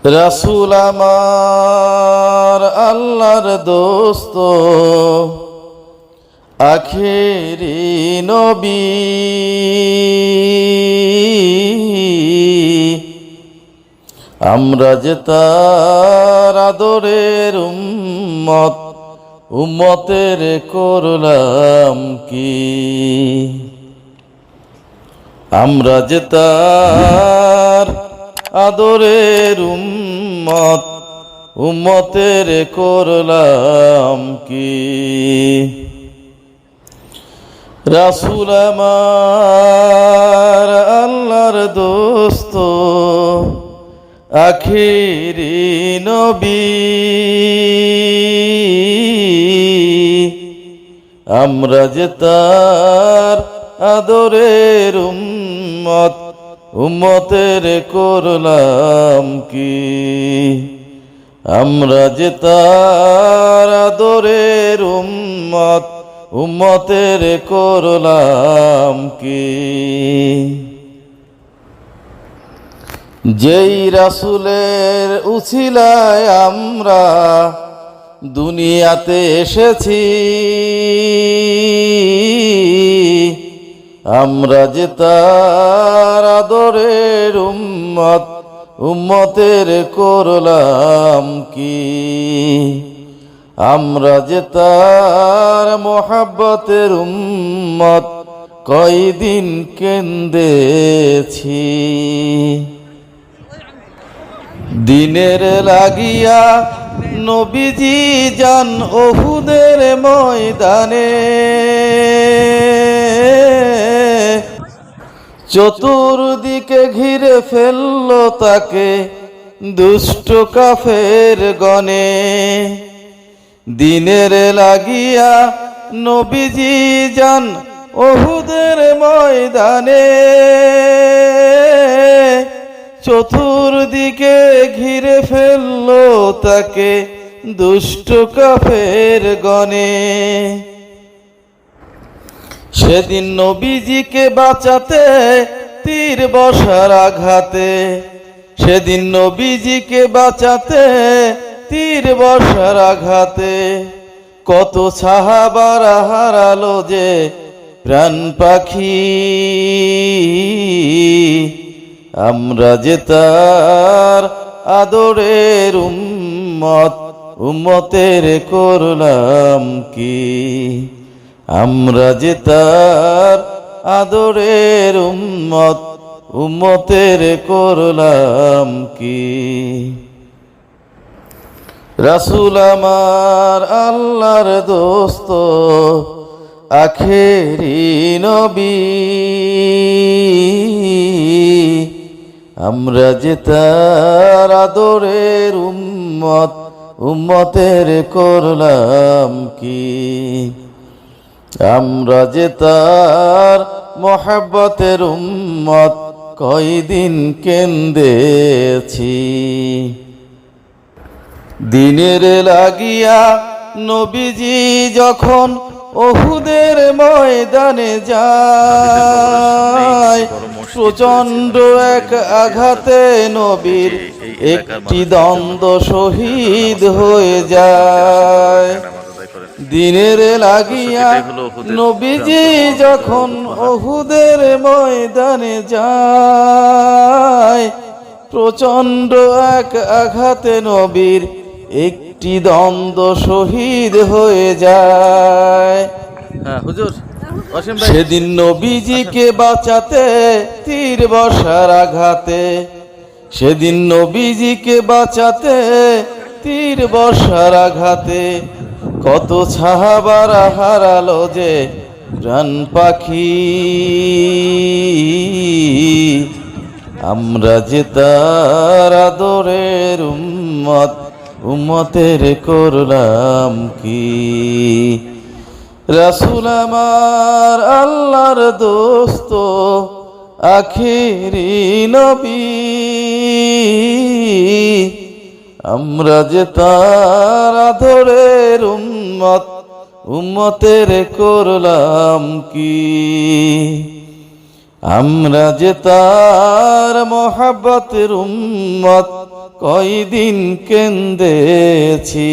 রাসূল আমার আল্লাহর দোস্ত, আখেরি নবী। আমরা যে তার আদরের উম্মত, উম্মতের করলাম কি? আমরা যে তার আদরের উম্মত, উম্মতের করলাম কি? রাসূল আমার আল্লাহর দোস্ত, আখেরি নবী। আমরা যে তার আদরের উম্মত, উম্মতের করলাম কি? আমরা যে তার আদরের উম্মত, উম্মতের করলাম কি? যেই রাসূলের উছিলায় আমরা দুনিয়াতে এসেছি, আমরা যে তার আদরের উম্মত, উম্মতের করলাম কি? আমরা যে তার মোহাব্বতের উম্মত, কয়দিন কেন্দেছি। দিনের লাগিয়া নবীজি যান উহুদের ময়দানে, চতুর্দিকে ঘিরে ফেলল তাকে দুষ্ট কাফের গণে। দিনের লাগিয়া নবীজি যান উহুদের ময়দানে, চতুর্দিকে ঘিরে ফেলল তাকে দুষ্ট কাফের গণে। সেদিন নবীজিকে বাঁচাতে তীর বর্ষার আঘাতে, সেদিন নবীজিকে বাঁচাতে তীর বর্ষার আঘাতে, কত সাহাবারা হারালো যে প্রাণ পাখি। আমরা যে তার আদরের উম্মত, উম্মতের করলাম কি? আমরা যে তার আদরের উম্মত, উম্মতের করলাম কি? রাসূল আমার আল্লাহর দোস্ত, আখেরি নবী। আমরা যে তার আদরের উম্মত, উম্মতের করলাম কি? আমরা যে তার মোহাব্বতের উম্মত, কয়দিন কেন্দেছি। দিনের লাগিয়া নবীজি যখন উহুদের ময়দানে যায়, প্রচণ্ড এক আঘাতে নবীর একটি দ্বন্দ্ব শহীদ হয়ে যায়। দিনের লাগিয়া নবীজি যখন উহুদের ময়দানে যায়, প্রচণ্ড এক আঘাতে নবীর একটি দ্বন্দ্ব শহীদ হয়ে যায়। হুজুর, সেদিন নবীজিকে বাঁচাতে তীর বর্ষার আঘাতে, সেদিন নবীজিকে বাঁচাতে তীর বর্ষার আঘাতে, কত সাহাবারা হারালো যে প্রাণ পাখি। আমরা যে তার আদরের উম্মত, উম্মতের করলাম কি? রাসূল আমার আল্লাহর দোস্ত, আখেরি নবী। আমরা যে তার আদরের উম্মত, উম্মতের করলাম কি? আমরা যে তার মোহাব্বতের উম্মত, কয়দিন কেন্দেছি।